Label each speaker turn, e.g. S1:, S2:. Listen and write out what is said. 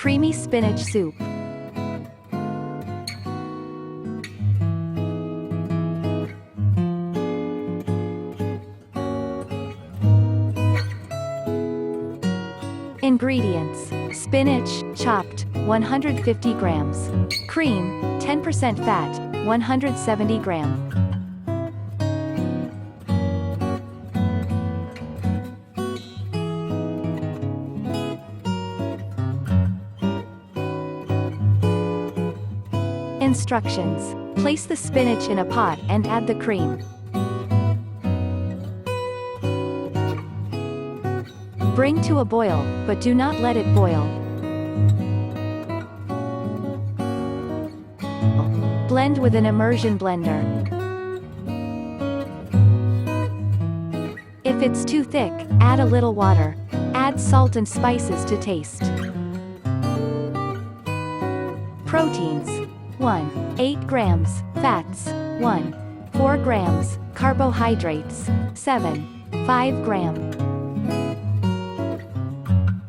S1: Creamy Spinach Soup. Ingredients: spinach, chopped, 150 grams. Cream, 10% fat, 170 gram. Instructions: place the spinach in a pot and add the cream. Bring to a boil, but do not let it boil. Blend with an immersion blender. If it's too thick, add a little water. Add salt and spices to taste. Proteins: 1. 8 grams, fats, 1. 4 grams, carbohydrates, 7. 5 gram.